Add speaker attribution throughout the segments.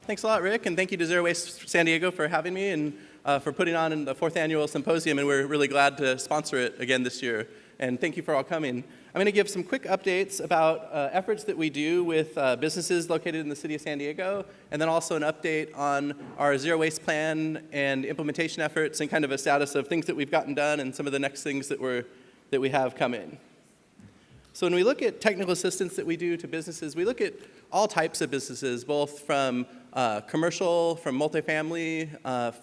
Speaker 1: Thanks a lot, Rick, and thank you to Zero Waste San Diego for having me and for putting on the 4th annual Symposium, and we're really glad to sponsor it again this year. And thank you for all coming. I'm going to give some quick updates about efforts that we do with businesses located in the city of San Diego, and then also an update on our zero waste plan and implementation efforts and kind of a status of things that we've gotten done and some of the next things that we have coming. So when we look at technical assistance that we do to businesses, we look at all types of businesses, both from commercial, from multifamily,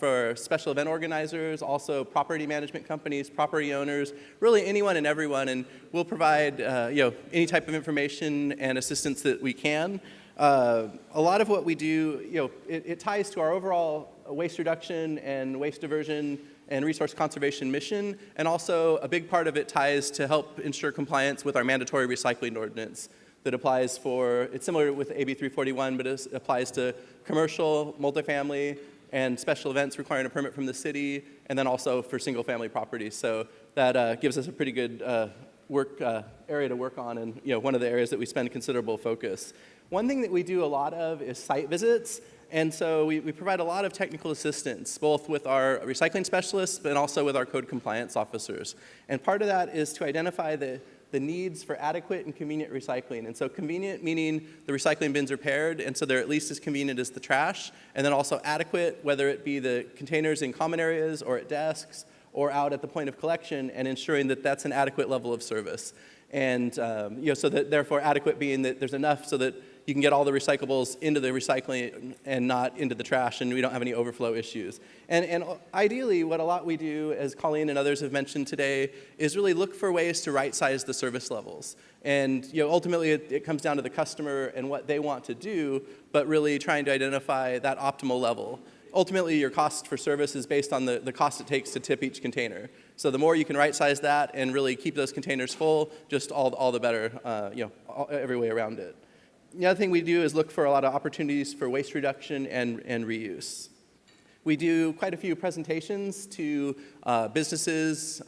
Speaker 1: for special event organizers, also property management companies, property owners, really anyone and everyone, and we'll provide any type of information and assistance that we can. A lot of what we do, it ties to our overall waste reduction and waste diversion and resource conservation mission, and also a big part of it ties to help ensure compliance with our mandatory recycling ordinance that applies for, it's similar with AB 341, but it applies to commercial, multifamily, and special events requiring a permit from the city, and then also for single family properties. So that gives us a pretty good area to work on, and one of the areas that we spend considerable focus. One thing that we do a lot of is site visits. And so we provide a lot of technical assistance, both with our recycling specialists, but also with our code compliance officers. And part of that is to identify the needs for adequate and convenient recycling. And so convenient meaning the recycling bins are paired, and so they're at least as convenient as the trash. And then also adequate, whether it be the containers in common areas or at desks or out at the point of collection, and ensuring that that's an adequate level of service. And so that therefore adequate being that there's enough so that you can get all the recyclables into the recycling and not into the trash, and we don't have any overflow issues. And ideally, what a lot we do, as Colleen and others have mentioned today, is really look for ways to right-size the service levels. And ultimately, it comes down to the customer and what they want to do, but really trying to identify that optimal level. Ultimately, your cost for service is based on the cost it takes to tip each container. So the more you can right-size that and really keep those containers full, just all the better, every way around it. The other thing we do is look for a lot of opportunities for waste reduction and reuse. We do quite a few presentations to businesses,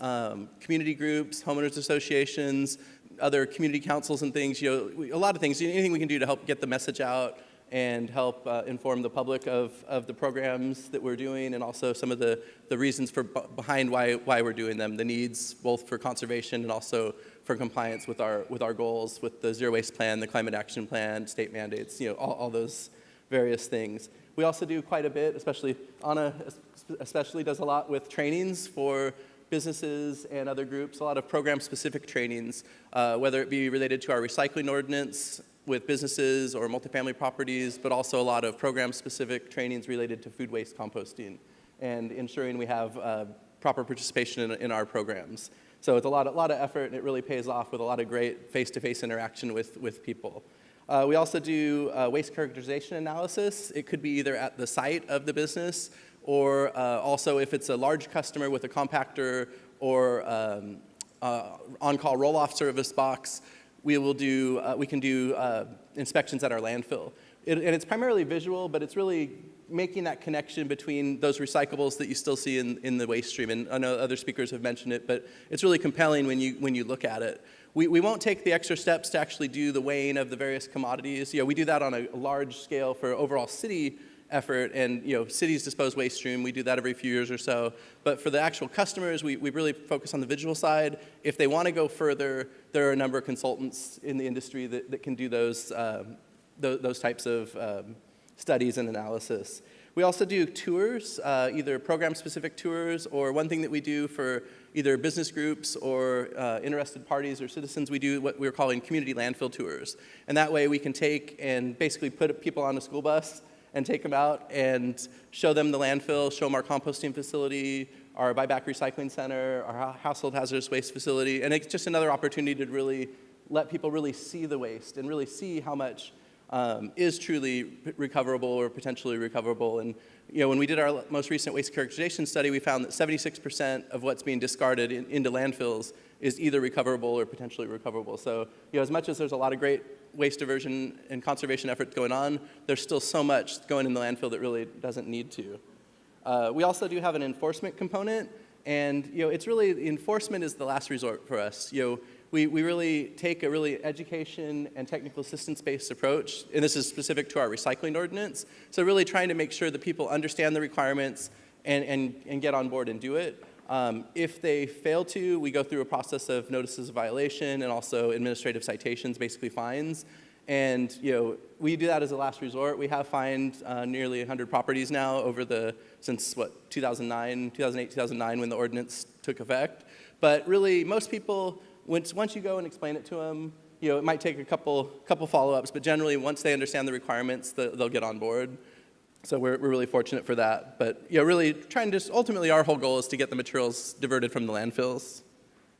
Speaker 1: community groups, homeowners associations, other community councils and things, a lot of things, anything we can do to help get the message out and help inform the public of the programs that we're doing, and also some of the reasons behind why we're doing them, the needs both for conservation and also for compliance with our goals, with the zero waste plan, the climate action plan, state mandates, all those various things. We also do quite a bit, especially Anna especially does a lot with trainings for businesses and other groups, a lot of program-specific trainings, whether it be related to our recycling ordinance with businesses or multifamily properties, but also a lot of program-specific trainings related to food waste composting and ensuring we have proper participation in our programs. So it's a lot of effort, and it really pays off with a lot of great face-to-face interaction with people. We also do waste characterization analysis. It could be either at the site of the business, or also if it's a large customer with a compactor or on-call roll-off service box, we can do inspections at our landfill. And it's primarily visual, but it's really making that connection between those recyclables that you still see in the waste stream. And I know other speakers have mentioned it, but it's really compelling when you look at it. We won't take the extra steps to actually do the weighing of the various commodities. We do that on a large scale for overall city effort, and cities dispose waste stream. We do that every few years or so. But for the actual customers, we really focus on the visual side. If they want to go further, there are a number of consultants in the industry that can do those types of studies and analysis. We also do tours, either program-specific tours, or one thing that we do for either business groups or interested parties or citizens, we do what we're calling community landfill tours. And that way we can take and basically put people on a school bus and take them out and show them the landfill, show them our composting facility, our buyback recycling center, our household hazardous waste facility. And it's just another opportunity to really let people really see the waste and really see how much is truly recoverable or potentially recoverable. And when we did our most recent waste characterization study, we found that 76% of what's being discarded into landfills is either recoverable or potentially recoverable. So as much as there's a lot of great waste diversion and conservation efforts going on, there's still so much going in the landfill that really doesn't need to. We also do have an enforcement component, and it's really, enforcement is the last resort for us. we really take a really education and technical assistance-based approach, and this is specific to our recycling ordinance. So really trying to make sure that people understand the requirements and get on board and do it. If they fail to, we go through a process of notices of violation and also administrative citations, basically fines. And we do that as a last resort. We have fined nearly 100 properties now since 2008, 2009, when the ordinance took effect. But really, most people, once you go and explain it to them, it might take a couple follow-ups, but generally, once they understand the requirements, they'll get on board. So we're really fortunate for that. But really trying to ultimately, our whole goal is to get the materials diverted from the landfills.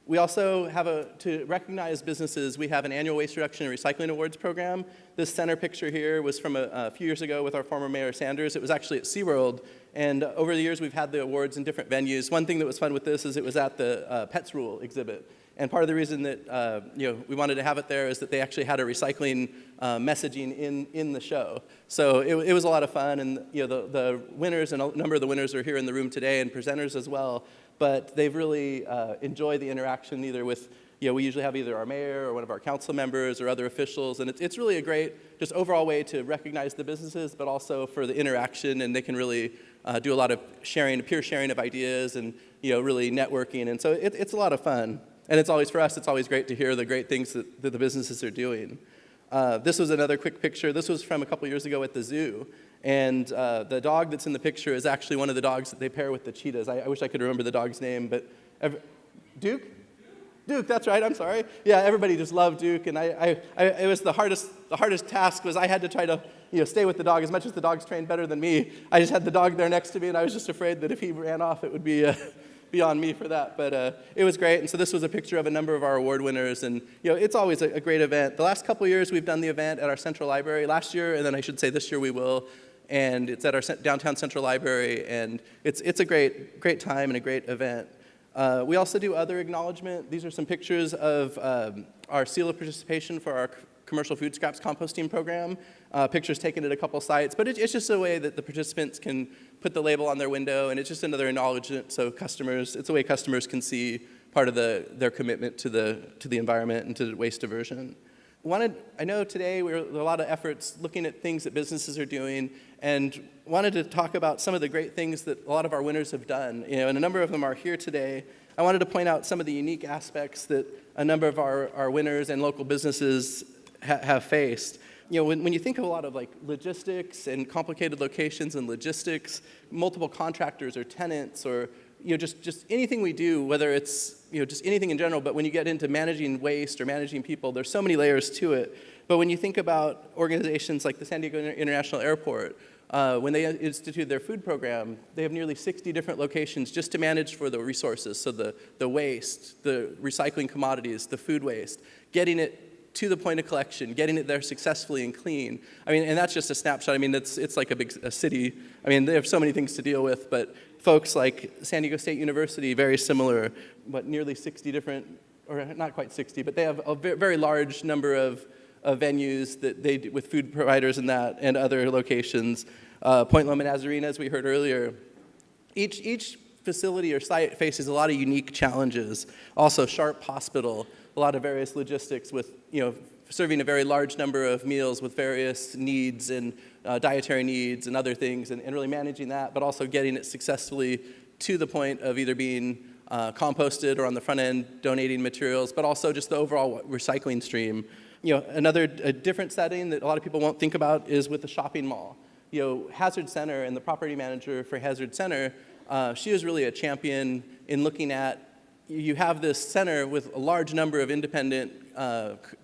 Speaker 1: We also have to recognize businesses, we have an annual waste reduction and recycling awards program. This center picture here was from a few years ago with our former Mayor Sanders. It was actually at SeaWorld, and over the years we've had the awards in different venues. One thing that was fun with this is it was at the Pets Rule exhibit. And part of the reason that we wanted to have it there is that they actually had a recycling messaging in the show. So it was a lot of fun, and the winners, and a number of the winners are here in the room today, and presenters as well. But they've really enjoyed the interaction either with, we usually have either our mayor or one of our council members or other officials, and it's really a great, just overall way to recognize the businesses, but also for the interaction, and they can really do a lot of peer sharing of ideas and, really networking, and so it's a lot of fun. And it's always, for us, it's always great to hear the great things that the businesses are doing. This was another quick picture. This was from a couple years ago at the zoo. And the dog that's in the picture is actually one of the dogs that they pair with the cheetahs. I wish I could remember the dog's name, but Duke? Duke, that's right, I'm sorry. Yeah, everybody just loved Duke, and it was the hardest task was I had to try to stay with the dog. As much as the dog's trained better than me, I just had the dog there next to me, and I was just afraid that if he ran off, it would be on me for that. But it was great, and so this was a picture of a number of our award winners, and it's always a great event. The last couple of years, we've done the event at our central library. Last year, and then I should say this year we will, and it's at our downtown central library, and it's a great time and a great event. We also do other acknowledgement. These are some pictures of our seal of participation for our commercial food scraps composting program. Pictures taken at a couple sites, but it's just a way that the participants can put the label on their window, and it's just another acknowledgement so it's a way customers can see part of their commitment to the environment and to waste diversion. I know today there are a lot of efforts looking at things that businesses are doing, and wanted to talk about some of the great things that a lot of our winners have done. And a number of them are here today. I wanted to point out some of the unique aspects that a number of our winners and local businesses have faced. When you think of a lot of like logistics and complicated locations and logistics, multiple contractors or tenants or just anything we do, whether it's just anything in general, but when you get into managing waste or managing people, there's so many layers to it. But when you think about organizations like the San Diego International Airport, when they instituted their food program, they have nearly 60 different locations just to manage for the resources, so the waste, the recycling commodities, the food waste, getting it to the point of collection, getting it there successfully and clean. And that's just a snapshot. It's like a city. They have so many things to deal with, but folks like San Diego State University, very similar, but nearly 60 different, or not quite 60, but they have a very large number of venues that they do with food providers and other locations. Point Loma Nazarena, as we heard earlier. Each facility or site faces a lot of unique challenges. Also, Sharp Hospital, a lot of various logistics with, serving a very large number of meals with various needs and dietary needs and other things, and really managing that, but also getting it successfully to the point of either being composted or on the front end donating materials, but also just the overall recycling stream. A different setting that a lot of people won't think about is with the shopping mall. Hazard Center and the property manager for Hazard Center, she is really a champion in looking at, you have this center with a large number of independent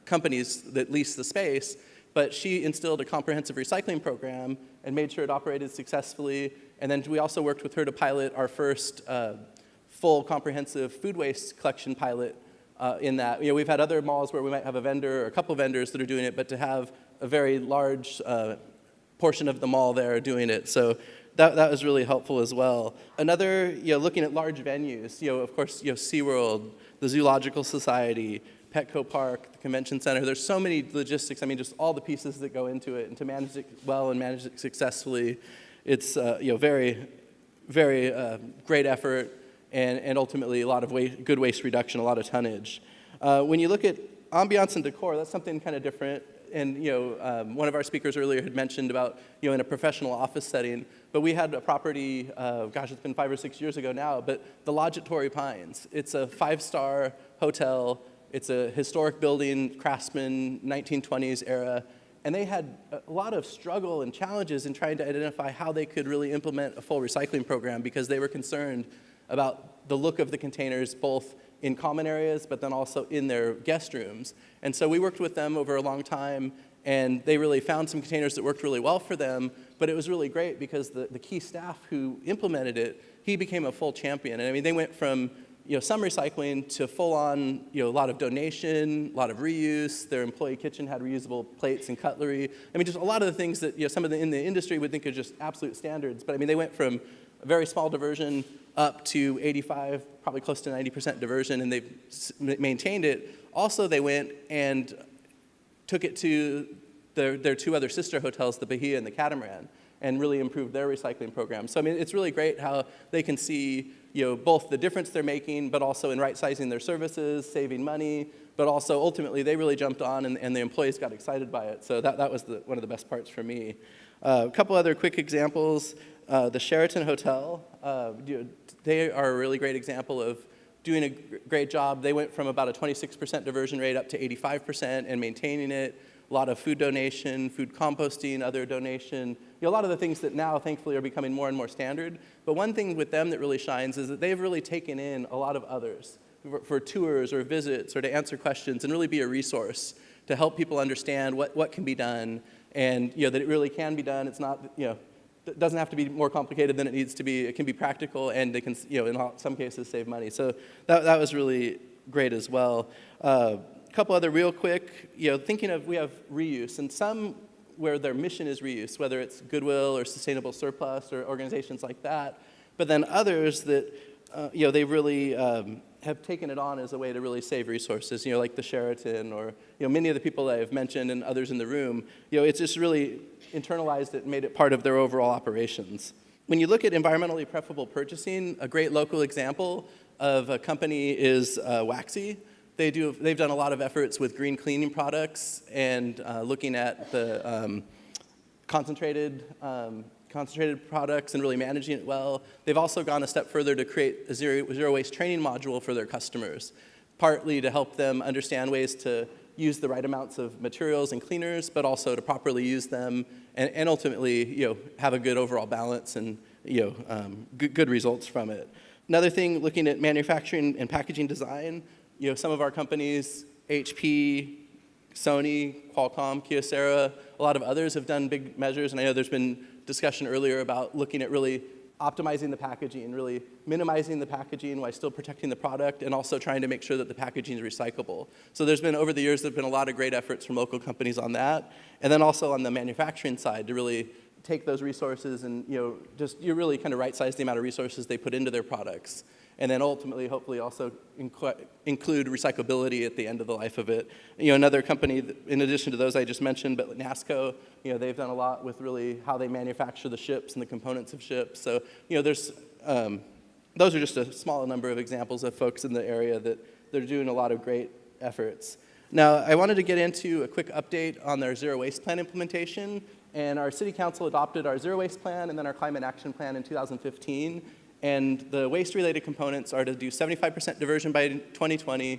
Speaker 1: companies that lease the space, but she instilled a comprehensive recycling program and made sure it operated successfully. And then we also worked with her to pilot our first full comprehensive food waste collection pilot in that. We've had other malls where we might have a vendor or a couple vendors that are doing it, but to have a very large portion of the mall there doing it. So that was really helpful as well. Another, looking at large venues, of course, SeaWorld, the Zoological Society, Petco Park, the Convention Center. There's so many logistics, just all the pieces that go into it, and to manage it well and manage it successfully, it's, very, very great effort, and ultimately a lot of good waste reduction, a lot of tonnage. When you look at ambiance and decor, that's something kind of different. And one of our speakers earlier had mentioned about in a professional office setting. But we had a property, gosh, it's been 5 or 6 years ago now, but the Lodge at Torrey Pines. It's a 5-star hotel. It's a historic building, craftsman, 1920s era. And they had a lot of struggle and challenges in trying to identify how they could really implement a full recycling program because they were concerned about the look of the containers, both in common areas, but then also in their guest rooms. And so we worked with them over a long time, and they really found some containers that worked really well for them, but it was really great because the key staff who implemented it, he became a full champion. And I mean, they went from some recycling to full-on, a lot of donation, a lot of reuse. Their employee kitchen had reusable plates and cutlery. I mean, just a lot of the things that some of the in the industry would think are just absolute standards. But I mean, they went from a very small diversion up to 85, probably close to 90% diversion, and they've maintained it. Also, they went and took it to their 2 other sister hotels, the Bahia and the Catamaran, and really improved their recycling program. So I mean, it's really great how they can see both the difference they're making, but also in right-sizing their services, saving money, but also ultimately they really jumped on and the employees got excited by it. So that was one of the best parts for me. A couple other quick examples. The Sheraton Hotel, they are a really great example of doing a great job. They went from about a 26% diversion rate up to 85% and maintaining it. A lot of food donation, food composting, other donation, a lot of the things that now, thankfully, are becoming more and more standard. But one thing with them that really shines is that they've really taken in a lot of others for tours or visits or to answer questions and really be a resource to help people understand what can be done and that it really can be done. It's not, it doesn't have to be more complicated than it needs to be. It can be practical, and they can, in some cases, save money. So that was really great as well. A couple other real quick, thinking of, we have reuse, and some where their mission is reuse, whether it's Goodwill or Sustainable Surplus or organizations like that. But then others that, they really have taken it on as a way to really save resources, like the Sheraton or, many of the people that I've mentioned and others in the room. It's just really internalized it and made it part of their overall operations. When you look at environmentally preferable purchasing, a great local example of a company is Waxy. They've done a lot of efforts with green cleaning products and looking at the concentrated products and really managing it well. They've also gone a step further to create a zero waste training module for their customers, partly to help them understand ways to use the right amounts of materials and cleaners, but also to properly use them and ultimately have a good overall balance and good results from it. Another thing, looking at manufacturing and packaging design, some of our companies, HP, Sony, Qualcomm, Kyocera, a lot of others have done big measures, and I know there's been discussion earlier about looking at really optimizing the packaging, really minimizing the packaging while still protecting the product, and also trying to make sure that the packaging is recyclable. So there's been, over the years, there's been a lot of great efforts from local companies on that, and then also on the manufacturing side to really take those resources and you really kind of right-size the amount of resources they put into their products. And then ultimately, hopefully, also include recyclability at the end of the life of it. Another company, in addition to those I just mentioned, but NASCO, they've done a lot with really how they manufacture the ships and the components of ships. So, those are just a small number of examples of folks in the area that they're doing a lot of great efforts. Now, I wanted to get into a quick update on their zero waste plan implementation. And our city council adopted our zero waste plan and then our climate action plan in 2015. And the waste-related components are to do 75% diversion by 2020,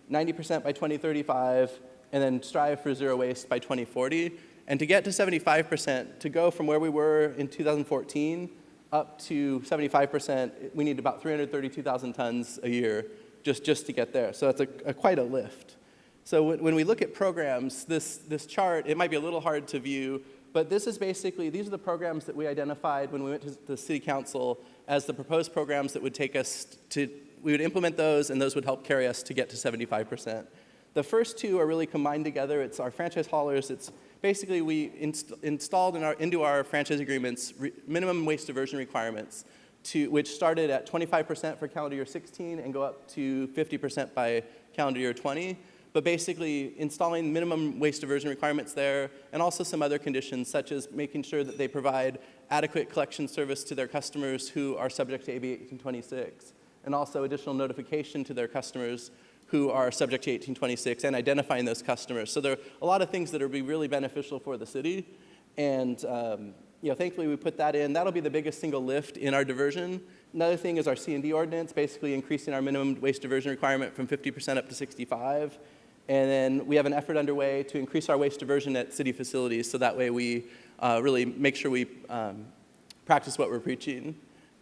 Speaker 1: 90% by 2035, and then strive for zero waste by 2040. And to get to 75%, to go from where we were in 2014 up to 75%, we need about 332,000 tons a year just to get there. So that's quite a lift. So when we look at programs, this chart, it might be a little hard to view, but this is basically, these are the programs that we identified when we went to the city council as the proposed programs that would take us to, we would implement those, and those would help carry us to get to 75%. The first two are really combined together. It's our franchise haulers. It's basically we installed into our franchise agreements minimum waste diversion requirements, which started at 25% for calendar year 16 and go up to 50% by calendar year 20. But basically installing minimum waste diversion requirements there, and also some other conditions, such as making sure that they provide adequate collection service to their customers who are subject to AB 1826, and also additional notification to their customers who are subject to 1826 and identifying those customers. So there are a lot of things that will be really beneficial for the city. And thankfully we put that in. That'll be the biggest single lift in our diversion. Another thing is our C&D ordinance, basically increasing our minimum waste diversion requirement from 50% up to 65. And then we have an effort underway to increase our waste diversion at city facilities, so that way we really make sure we practice what we're preaching.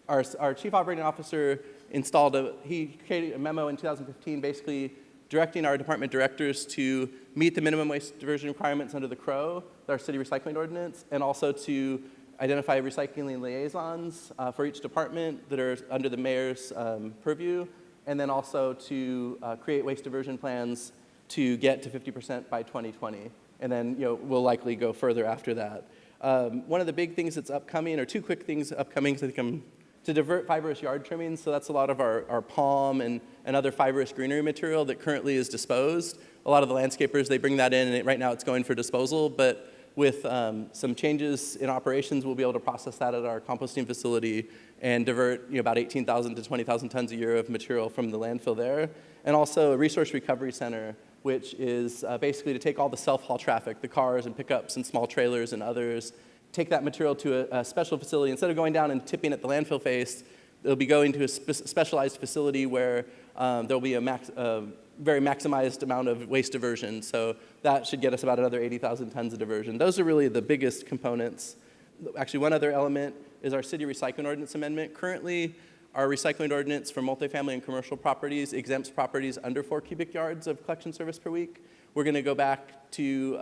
Speaker 1: Our chief operating officer he created a memo in 2015 basically directing our department directors to meet the minimum waste diversion requirements under the CRO, our city recycling ordinance, and also to identify recycling liaisons for each department that are under the mayor's purview, and then also to create waste diversion plans to get to 50% by 2020. And then we'll likely go further after that. One of the big things that's upcoming, or two quick things upcoming, to divert fibrous yard trimmings. So that's a lot of our palm and other fibrous greenery material that currently is disposed. A lot of the landscapers, they bring that in, and right now it's going for disposal. But with some changes in operations, we'll be able to process that at our composting facility and divert about 18,000 to 20,000 tons a year of material from the landfill there. And also a resource recovery center, which is basically to take all the self-haul traffic, the cars and pickups and small trailers and others, take that material to a special facility. Instead of going down and tipping at the landfill face, they'll be going to a specialized facility where there'll be a very maximized amount of waste diversion. So that should get us about another 80,000 tons of diversion. Those are really the biggest components. Actually, one other element is our city recycling ordinance amendment. Currently, our recycling ordinance for multifamily and commercial properties exempts properties under 4 cubic yards of collection service per week. We're going to go back to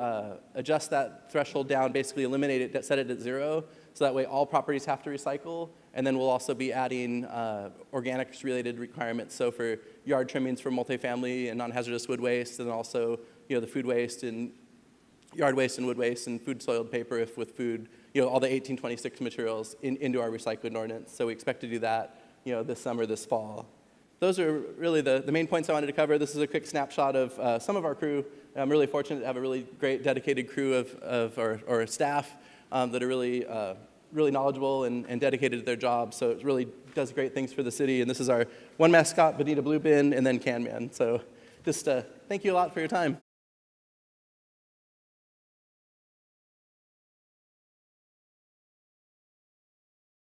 Speaker 1: adjust that threshold down, basically eliminate it, set it at 0, so that way all properties have to recycle. And then we'll also be adding organics-related requirements. So for yard trimmings for multifamily and non-hazardous wood waste, and also the food waste and yard waste and wood waste and food soiled paper if with food, all the 1826 materials into our recycling ordinance. So we expect to do that this summer, this fall. Those are really the main points I wanted to cover. This is a quick snapshot of some of our crew. I'm really fortunate to have a really great dedicated crew of our staff that are really knowledgeable and dedicated to their job. So it really does great things for the city. And this is our one mascot, Bonita Blue Bin, and then Can Man. So just thank you a lot for your time.